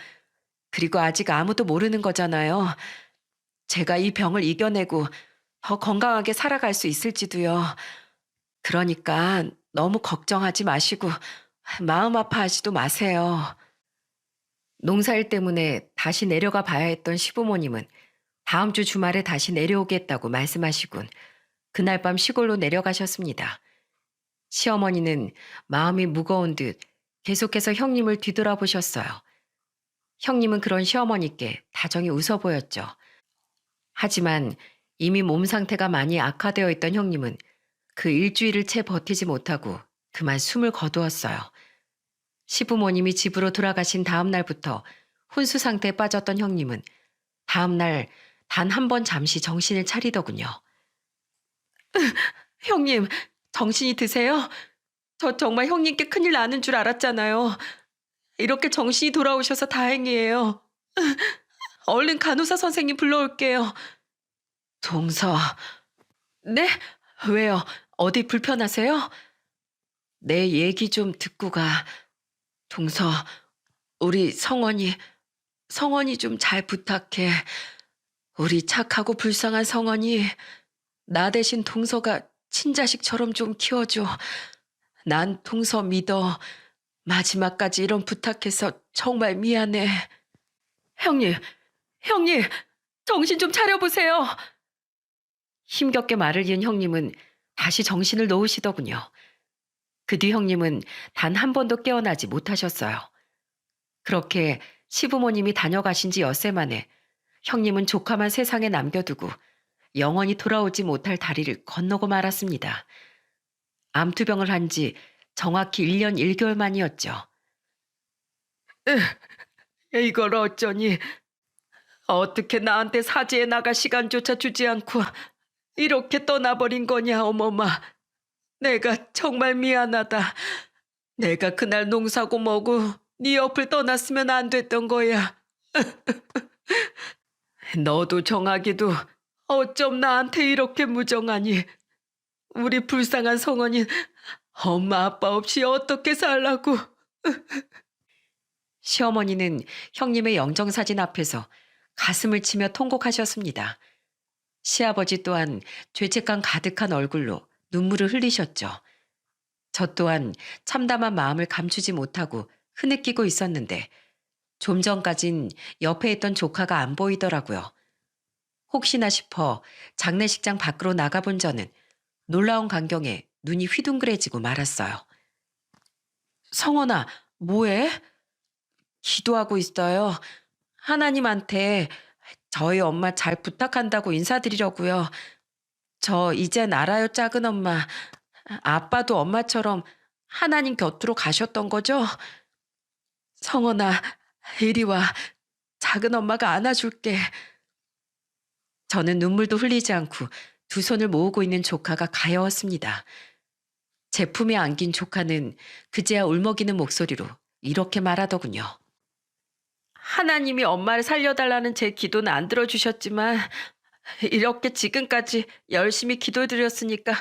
그리고 아직 아무도 모르는 거잖아요. 제가 이 병을 이겨내고 더 건강하게 살아갈 수 있을지도요. 그러니까 너무 걱정하지 마시고 마음 아파하지도 마세요. 농사일 때문에 다시 내려가 봐야 했던 시부모님은 다음 주 주말에 다시 내려오겠다고 말씀하시곤 그날 밤 시골로 내려가셨습니다. 시어머니는 마음이 무거운 듯 계속해서 형님을 뒤돌아보셨어요. 형님은 그런 시어머니께 다정히 웃어 보였죠. 하지만 이미 몸 상태가 많이 악화되어 있던 형님은 그 일주일을 채 버티지 못하고 그만 숨을 거두었어요. 시부모님이 집으로 돌아가신 다음 날부터 혼수 상태에 빠졌던 형님은 다음 날 단 한 번 잠시 정신을 차리더군요. 형님, 정신이 드세요? 저 정말 형님께 큰일 나는 줄 알았잖아요. 이렇게 정신이 돌아오셔서 다행이에요. 얼른 간호사 선생님 불러올게요. 동서. 네? 왜요? 어디 불편하세요? 내 얘기 좀 듣고 가. 동서, 우리 성원이 좀 잘 부탁해. 우리 착하고 불쌍한 성원이 나 대신 동서가 친자식처럼 좀 키워줘. 난 동서 믿어. 마지막까지 이런 부탁해서 정말 미안해. 형님, 형님, 정신 좀 차려보세요. 힘겹게 말을 이은 형님은 다시 정신을 놓으시더군요. 그 뒤 형님은 단 한 번도 깨어나지 못하셨어요. 그렇게 시부모님이 다녀가신 지 엿새 만에 형님은 조카만 세상에 남겨두고 영원히 돌아오지 못할 다리를 건너고 말았습니다. 암투병을 한 지 정확히 1년 1개월 만이었죠. 이걸 어쩌니. 어떻게 나한테 사지에 나갈 시간조차 주지 않고 이렇게 떠나버린 거냐, 어머마. 내가 정말 미안하다. 내가 그날 농사고 뭐고 네 옆을 떠났으면 안 됐던 거야. 너도 정하기도 어쩜 나한테 이렇게 무정하니. 우리 불쌍한 성원이 엄마 아빠 없이 어떻게 살라고. 시어머니는 형님의 영정사진 앞에서 가슴을 치며 통곡하셨습니다. 시아버지 또한 죄책감 가득한 얼굴로 눈물을 흘리셨죠. 저 또한 참담한 마음을 감추지 못하고 흐느끼고 있었는데 좀 전까진 옆에 있던 조카가 안 보이더라고요. 혹시나 싶어 장례식장 밖으로 나가본 저는 놀라운 광경에 눈이 휘둥그레지고 말았어요. 성원아, 뭐해? 기도하고 있어요. 하나님한테 저희 엄마 잘 부탁한다고 인사드리려고요. 저 이젠 알아요, 작은 엄마. 아빠도 엄마처럼 하나님 곁으로 가셨던 거죠? 성원아, 이리 와. 작은 엄마가 안아줄게. 저는 눈물도 흘리지 않고 두 손을 모으고 있는 조카가 가여웠습니다. 제 품에 안긴 조카는 그제야 울먹이는 목소리로 이렇게 말하더군요. 하나님이 엄마를 살려달라는 제 기도는 안 들어주셨지만 이렇게 지금까지 열심히 기도드렸으니까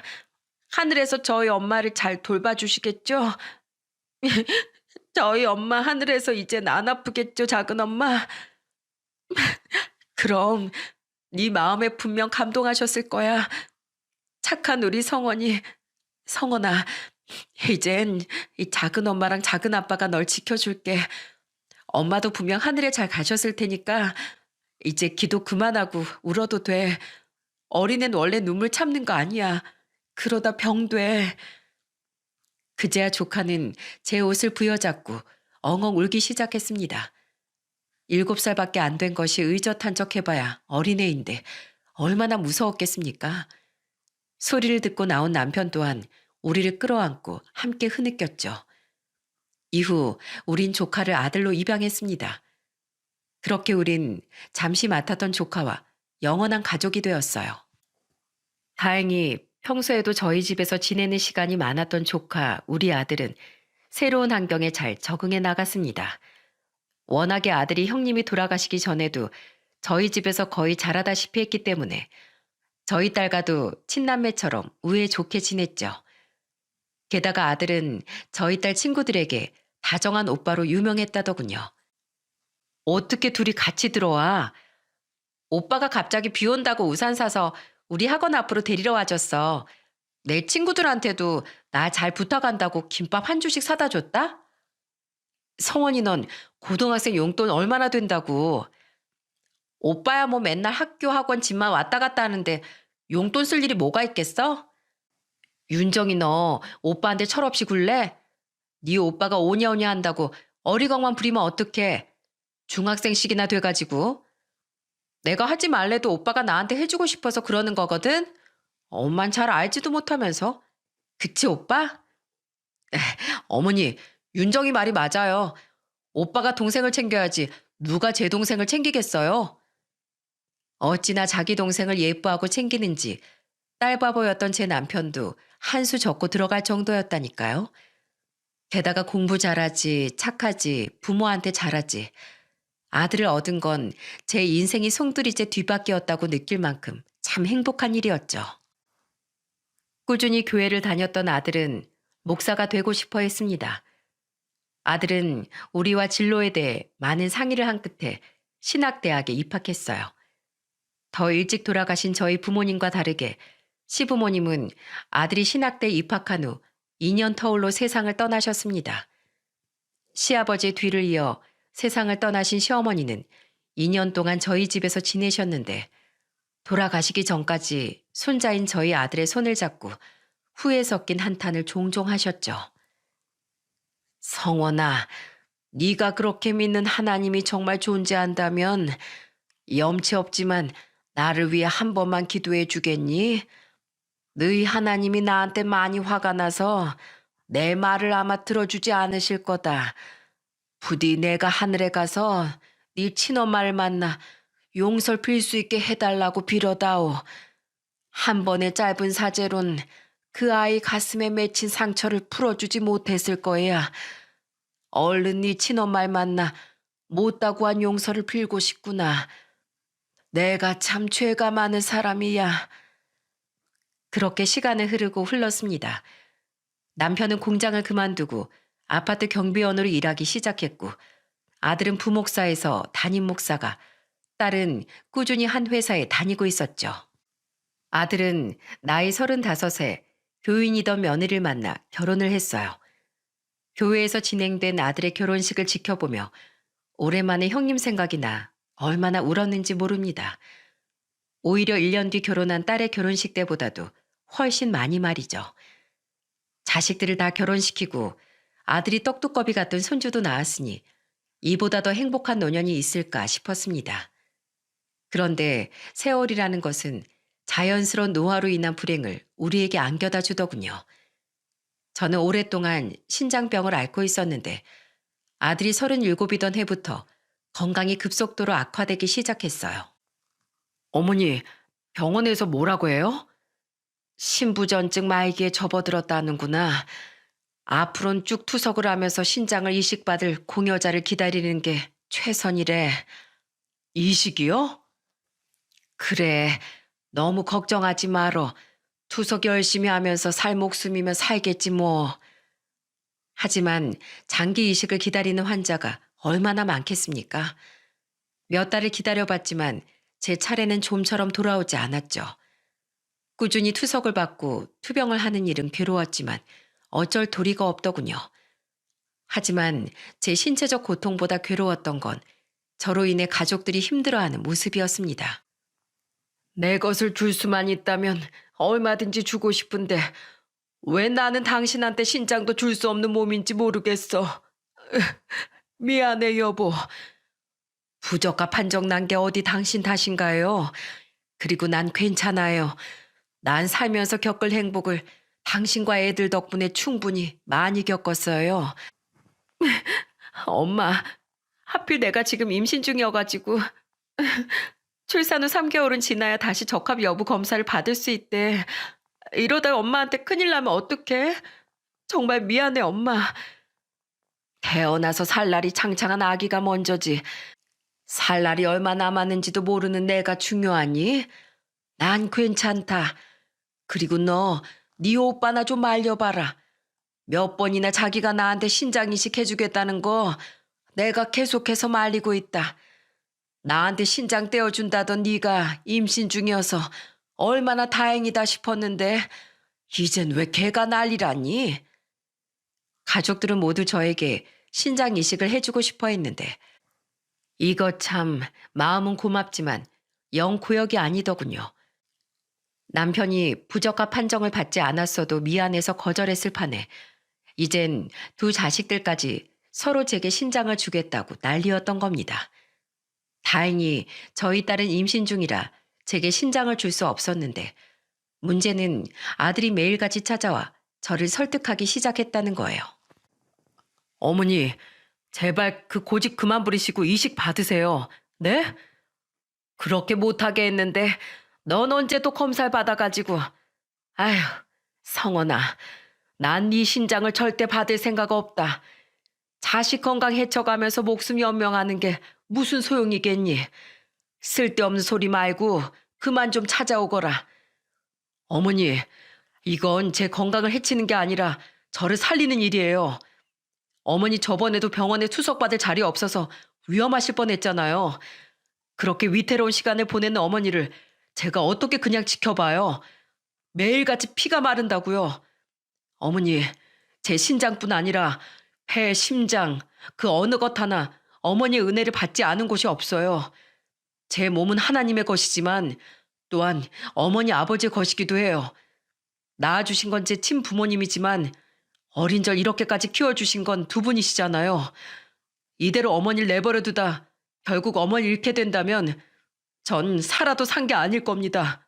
하늘에서 저희 엄마를 잘 돌봐주시겠죠? 저희 엄마 하늘에서 이젠 안 아프겠죠, 작은 엄마? 그럼 네 마음에 분명 감동하셨을 거야. 착한 우리 성원이. 성원아, 이젠 이 작은 엄마랑 작은 아빠가 널 지켜줄게. 엄마도 분명 하늘에 잘 가셨을 테니까 이제 기도 그만하고 울어도 돼. 어린애는 원래 눈물 참는 거 아니야. 그러다 병돼. 그제야 조카는 제 옷을 부여잡고 엉엉 울기 시작했습니다. 7살밖에 안 된 것이 의젓한 척 해봐야 어린애인데 얼마나 무서웠겠습니까? 소리를 듣고 나온 남편 또한 우리를 끌어안고 함께 흐느꼈죠. 이후 우린 조카를 아들로 입양했습니다. 그렇게 우린 잠시 맡았던 조카와 영원한 가족이 되었어요. 다행히 평소에도 저희 집에서 지내는 시간이 많았던 조카, 우리 아들은 새로운 환경에 잘 적응해 나갔습니다. 워낙에 아들이 형님이 돌아가시기 전에도 저희 집에서 거의 자라다시피 했기 때문에 저희 딸과도 친남매처럼 우애 좋게 지냈죠. 게다가 아들은 저희 딸 친구들에게 다정한 오빠로 유명했다더군요. 어떻게 둘이 같이 들어와? 오빠가 갑자기 비 온다고 우산 사서 우리 학원 앞으로 데리러 와줬어. 내 친구들한테도 나 잘 부탁한다고 김밥 한 주씩 사다 줬다? 성원이 넌 고등학생 용돈 얼마나 된다고. 오빠야 뭐 맨날 학교 학원 집만 왔다 갔다 하는데 용돈 쓸 일이 뭐가 있겠어? 윤정이 너 오빠한테 철없이 굴래? 네 오빠가 오냐오냐 한다고 어리광만 부리면 어떡해. 중학생식이나 돼가지고. 내가 하지 말래도 오빠가 나한테 해주고 싶어서 그러는 거거든? 엄만 잘 알지도 못하면서. 그치 오빠? 어머니, 윤정이 말이 맞아요. 오빠가 동생을 챙겨야지 누가 제 동생을 챙기겠어요? 어찌나 자기 동생을 예뻐하고 챙기는지 딸바보였던 제 남편도 한 수 접고 들어갈 정도였다니까요. 게다가 공부 잘하지, 착하지, 부모한테 잘하지. 아들을 얻은 건 제 인생이 송두리째 뒤바뀌었다고 느낄 만큼 참 행복한 일이었죠. 꾸준히 교회를 다녔던 아들은 목사가 되고 싶어 했습니다. 아들은 우리와 진로에 대해 많은 상의를 한 끝에 신학대학에 입학했어요. 더 일찍 돌아가신 저희 부모님과 다르게 시부모님은 아들이 신학대에 입학한 후 2년 터울로 세상을 떠나셨습니다. 시아버지의 뒤를 이어 세상을 떠나신 시어머니는 2년 동안 저희 집에서 지내셨는데 돌아가시기 전까지 손자인 저희 아들의 손을 잡고 후회 섞인 한탄을 종종 하셨죠. 성원아, 네가 그렇게 믿는 하나님이 정말 존재한다면 염치 없지만 나를 위해 한 번만 기도해 주겠니? 너희 하나님이 나한테 많이 화가 나서 내 말을 아마 들어주지 않으실 거다. 부디 내가 하늘에 가서 네 친엄마를 만나 용서를 빌 수 있게 해달라고 빌어다오. 한 번의 짧은 사죄론 그 아이 가슴에 맺힌 상처를 풀어주지 못했을 거야. 얼른 네 친엄마를 만나 못다고 한 용서를 빌고 싶구나. 내가 참 죄가 많은 사람이야. 그렇게 시간은 흐르고 흘렀습니다. 남편은 공장을 그만두고 아파트 경비원으로 일하기 시작했고 아들은 부목사에서 담임 목사가, 딸은 꾸준히 한 회사에 다니고 있었죠. 아들은 나이 35에 교인이던 며느리를 만나 결혼을 했어요. 교회에서 진행된 아들의 결혼식을 지켜보며 오랜만에 형님 생각이 나 얼마나 울었는지 모릅니다. 오히려 1년 뒤 결혼한 딸의 결혼식 때보다도 훨씬 많이 말이죠. 자식들을 다 결혼시키고 아들이 떡두꺼비 같은 손주도 낳았으니 이보다 더 행복한 노년이 있을까 싶었습니다. 그런데 세월이라는 것은 자연스러운 노화로 인한 불행을 우리에게 안겨다 주더군요. 저는 오랫동안 신장병을 앓고 있었는데 아들이 37이던 해부터 건강이 급속도로 악화되기 시작했어요. 어머니, 병원에서 뭐라고 해요? 신부전증 말기에 접어들었다는구나. 앞으로는 쭉 투석을 하면서 신장을 이식받을 공여자를 기다리는 게 최선이래. 이식이요? 그래, 너무 걱정하지 말어. 투석 열심히 하면서 살 목숨이면 살겠지 뭐. 하지만 장기 이식을 기다리는 환자가 얼마나 많겠습니까? 몇 달을 기다려봤지만 제 차례는 좀처럼 돌아오지 않았죠. 꾸준히 투석을 받고 투병을 하는 일은 괴로웠지만 어쩔 도리가 없더군요. 하지만 제 신체적 고통보다 괴로웠던 건 저로 인해 가족들이 힘들어하는 모습이었습니다. 내 것을 줄 수만 있다면 얼마든지 주고 싶은데 왜 나는 당신한테 신장도 줄 수 없는 몸인지 모르겠어. 미안해 여보. 부적과 판정 난 게 어디 당신 탓인가요? 그리고 난 괜찮아요. 난 살면서 겪을 행복을 당신과 애들 덕분에 충분히 많이 겪었어요. 엄마, 하필 내가 지금 임신 중이어가지고 출산 후 3개월은 지나야 다시 적합 여부 검사를 받을 수 있대. 이러다 엄마한테 큰일 나면 어떡해? 정말 미안해 엄마. 태어나서 살 날이 창창한 아기가 먼저지. 살 날이 얼마 남았는지도 모르는 내가 중요하니? 난 괜찮다. 그리고 너, 네 오빠나 좀 말려봐라. 몇 번이나 자기가 나한테 신장 이식해주겠다는 거 내가 계속해서 말리고 있다. 나한테 신장 떼어준다던 네가 임신 중이어서 얼마나 다행이다 싶었는데 이젠 왜 걔가 난리라니? 가족들은 모두 저에게 신장 이식을 해주고 싶어 했는데 이거 참 마음은 고맙지만 영 고역이 아니더군요. 남편이 부적합 판정을 받지 않았어도 미안해서 거절했을 판에 이젠 두 자식들까지 서로 제게 신장을 주겠다고 난리였던 겁니다. 다행히 저희 딸은 임신 중이라 제게 신장을 줄 수 없었는데 문제는 아들이 매일같이 찾아와 저를 설득하기 시작했다는 거예요. 어머니, 제발 그 고집 그만 부리시고 이식 받으세요. 네? 그렇게 못하게 했는데 넌 언제 또 검사를 받아가지고. 아휴, 성원아, 난 네 신장을 절대 받을 생각 없다. 자식 건강 해쳐가면서 목숨 연명하는 게 무슨 소용이겠니? 쓸데없는 소리 말고 그만 좀 찾아오거라. 어머니, 이건 제 건강을 해치는 게 아니라 저를 살리는 일이에요. 어머니 저번에도 병원에 투석받을 자리 없어서 위험하실 뻔했잖아요. 그렇게 위태로운 시간을 보내는 어머니를 제가 어떻게 그냥 지켜봐요. 매일같이 피가 마른다고요. 어머니, 제 신장뿐 아니라 폐, 심장, 그 어느 것 하나 어머니의 은혜를 받지 않은 곳이 없어요. 제 몸은 하나님의 것이지만 또한 어머니 아버지의 것이기도 해요. 낳아주신 건 제 친부모님이지만 어린절 이렇게까지 키워주신 건 두 분이시잖아요. 이대로 어머니를 내버려두다 결국 어머니 잃게 된다면 전 살아도 산 게 아닐 겁니다.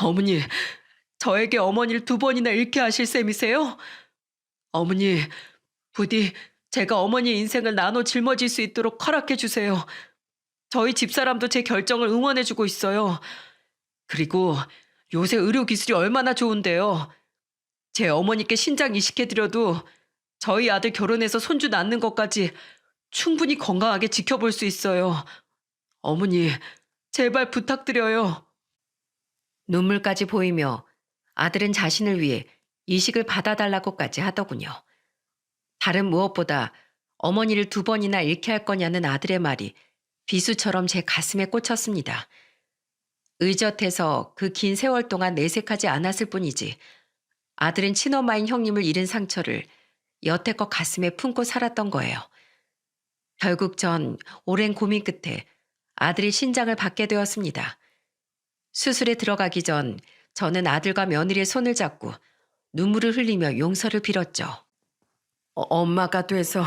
어머니, 저에게 어머니를 두 번이나 잃게 하실 셈이세요? 어머니, 부디 제가 어머니의 인생을 나눠 짊어질 수 있도록 허락해 주세요. 저희 집사람도 제 결정을 응원해주고 있어요. 그리고 요새 의료기술이 얼마나 좋은데요. 제 어머니께 신장 이식해드려도 저희 아들 결혼해서 손주 낳는 것까지 충분히 건강하게 지켜볼 수 있어요. 어머니, 제발 부탁드려요. 눈물까지 보이며 아들은 자신을 위해 이식을 받아달라고까지 하더군요. 다른 무엇보다 어머니를 두 번이나 잃게 할 거냐는 아들의 말이 비수처럼 제 가슴에 꽂혔습니다. 의젓해서 그 긴 세월 동안 내색하지 않았을 뿐이지 아들은 친엄마인 형님을 잃은 상처를 여태껏 가슴에 품고 살았던 거예요. 결국 전 오랜 고민 끝에 아들이 신장을 받게 되었습니다. 수술에 들어가기 전 저는 아들과 며느리의 손을 잡고 눈물을 흘리며 용서를 빌었죠. 엄마가 돼서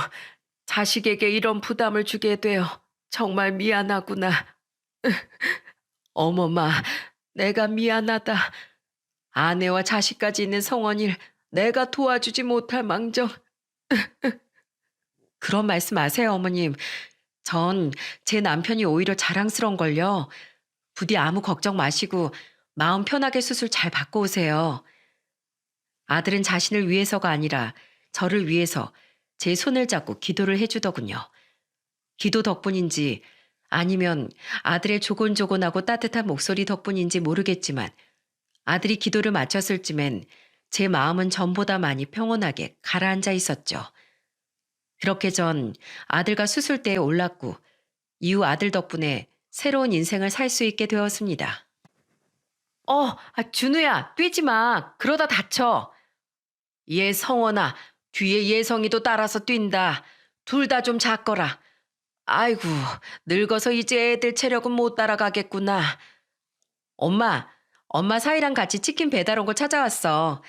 자식에게 이런 부담을 주게 되어 정말 미안하구나. 어머마, 내가 미안하다. 아내와 자식까지 있는 성원이를 내가 도와주지 못할 망정. 그런 말씀 마세요, 어머님. 전 제 남편이 오히려 자랑스러운걸요. 부디 아무 걱정 마시고 마음 편하게 수술 잘 받고 오세요. 아들은 자신을 위해서가 아니라 저를 위해서 제 손을 잡고 기도를 해주더군요. 기도 덕분인지 아니면 아들의 조곤조곤하고 따뜻한 목소리 덕분인지 모르겠지만 아들이 기도를 마쳤을 쯤엔 제 마음은 전보다 많이 평온하게 가라앉아 있었죠. 그렇게 전 아들과 수술대에 올랐고 이후 아들 덕분에 새로운 인생을 살 수 있게 되었습니다. 준우야, 뛰지 마. 그러다 다쳐. 얘 성원아, 뒤에 예성이도 따라서 뛴다. 둘 다 좀 작거라. 아이고, 늙어서 이제 애들 체력은 못 따라가겠구나. 엄마 사이랑 같이 치킨 배달 온 거 찾아왔어.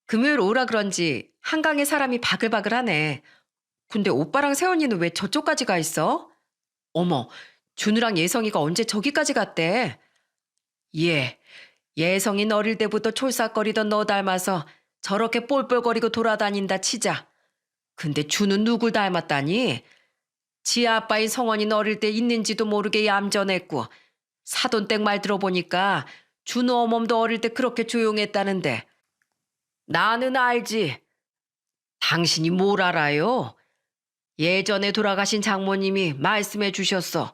금요일 오라 그런지 한강에 사람이 바글바글하네. 근데 오빠랑 세원이는 왜 저쪽까지 가 있어? 어머, 준우랑 예성이가 언제 저기까지 갔대? 예성이 어릴 때부터 촐싹거리던 너 닮아서 저렇게 볼볼거리고 돌아다닌다 치자. 근데 준우 누굴 닮았다니? 지 아빠인 성원이 어릴 때 있는지도 모르게 얌전했고 사돈댁 말 들어보니까 준우 어멈도 어릴 때 그렇게 조용했다는데 나는 알지. 당신이 뭘 알아요? 예전에 돌아가신 장모님이 말씀해 주셨어.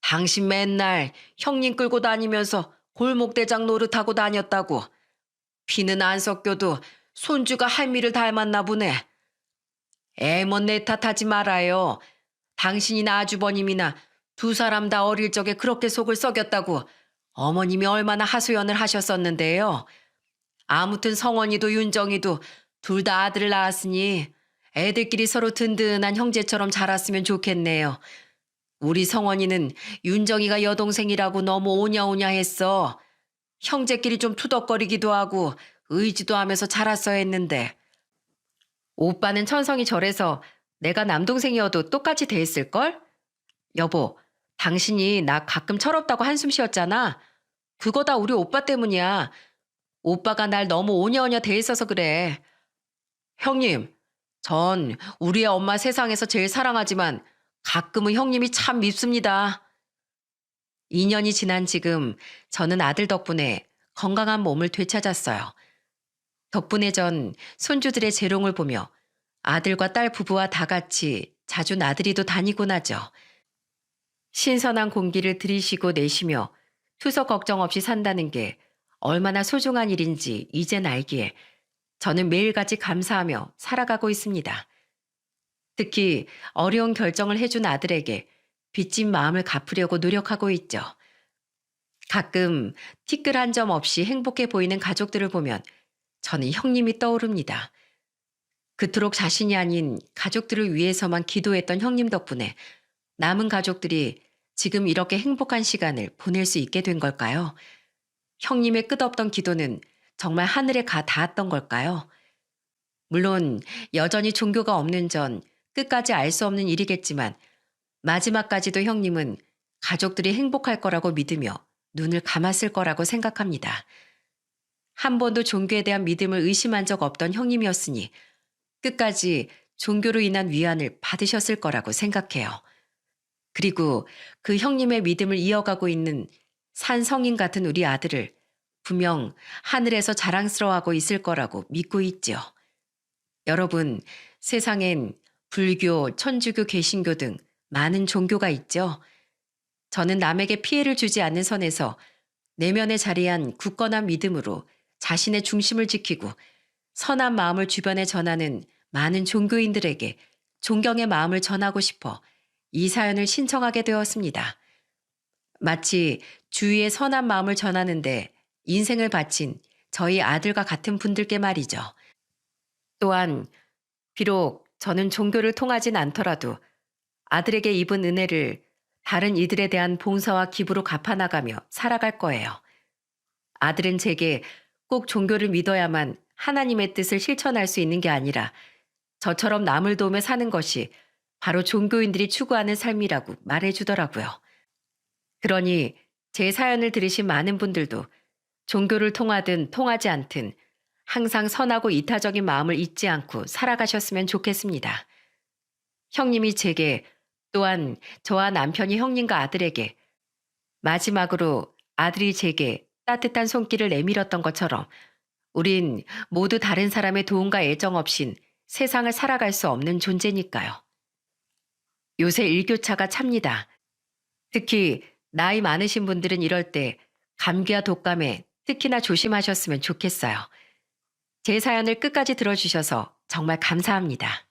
당신 맨날 형님 끌고 다니면서 골목대장 노릇하고 다녔다고. 피는 안 섞여도 손주가 할미를 닮았나 보네. 에먼 내 탓하지 말아요. 당신이나 아주버님이나 두 사람 다 어릴 적에 그렇게 속을 썩였다고 어머님이 얼마나 하소연을 하셨었는데요. 아무튼 성원이도 윤정이도 둘 다 아들을 낳았으니 애들끼리 서로 든든한 형제처럼 자랐으면 좋겠네요. 우리 성원이는 윤정이가 여동생이라고 너무 오냐오냐 했어. 형제끼리 좀 투덕거리기도 하고 의지도 하면서 자랐어야 했는데 오빠는 천성이 저래서 내가 남동생이어도 똑같이 대했을걸? 여보, 당신이 나 가끔 철없다고 한숨 쉬었잖아. 그거 다 우리 오빠 때문이야. 오빠가 날 너무 오냐오냐 대했어서 그래. 형님, 전 우리 엄마 세상에서 제일 사랑하지만 가끔은 형님이 참 밉습니다. 2년이 지난 지금 저는 아들 덕분에 건강한 몸을 되찾았어요. 덕분에 전 손주들의 재롱을 보며 아들과 딸 부부와 다 같이 자주 나들이도 다니곤 하죠. 신선한 공기를 들이쉬고 내쉬며 투석 걱정 없이 산다는 게 얼마나 소중한 일인지 이젠 알기에 저는 매일같이 감사하며 살아가고 있습니다. 특히 어려운 결정을 해준 아들에게 빚진 마음을 갚으려고 노력하고 있죠. 가끔 티끌 한 점 없이 행복해 보이는 가족들을 보면 저는 형님이 떠오릅니다. 그토록 자신이 아닌 가족들을 위해서만 기도했던 형님 덕분에 남은 가족들이 지금 이렇게 행복한 시간을 보낼 수 있게 된 걸까요? 형님의 끝없던 기도는 정말 하늘에 가 닿았던 걸까요? 물론 여전히 종교가 없는 전 끝까지 알 수 없는 일이겠지만 마지막까지도 형님은 가족들이 행복할 거라고 믿으며 눈을 감았을 거라고 생각합니다. 한 번도 종교에 대한 믿음을 의심한 적 없던 형님이었으니 끝까지 종교로 인한 위안을 받으셨을 거라고 생각해요. 그리고 그 형님의 믿음을 이어가고 있는 산 성인 같은 우리 아들을 분명 하늘에서 자랑스러워하고 있을 거라고 믿고 있지요. 여러분, 세상엔 불교, 천주교, 개신교 등 많은 종교가 있죠. 저는 남에게 피해를 주지 않는 선에서 내면에 자리한 굳건한 믿음으로 자신의 중심을 지키고 선한 마음을 주변에 전하는 많은 종교인들에게 존경의 마음을 전하고 싶어 이 사연을 신청하게 되었습니다. 마치 주위의 선한 마음을 전하는데 인생을 바친 저희 아들과 같은 분들께 말이죠. 또한 비록 저는 종교를 통하진 않더라도 아들에게 입은 은혜를 다른 이들에 대한 봉사와 기부로 갚아나가며 살아갈 거예요. 아들은 제게 꼭 종교를 믿어야만 하나님의 뜻을 실천할 수 있는 게 아니라 저처럼 남을 도우며 사는 것이 바로 종교인들이 추구하는 삶이라고 말해주더라고요. 그러니 제 사연을 들으신 많은 분들도 종교를 통하든 통하지 않든 항상 선하고 이타적인 마음을 잊지 않고 살아가셨으면 좋겠습니다. 형님이 제게 또한 저와 남편이 형님과 아들에게 마지막으로 아들이 제게 따뜻한 손길을 내밀었던 것처럼 우린 모두 다른 사람의 도움과 애정 없인 세상을 살아갈 수 없는 존재니까요. 요새 일교차가 찹니다. 특히 나이 많으신 분들은 이럴 때 감기와 독감에 특히나 조심하셨으면 좋겠어요. 제 사연을 끝까지 들어주셔서 정말 감사합니다.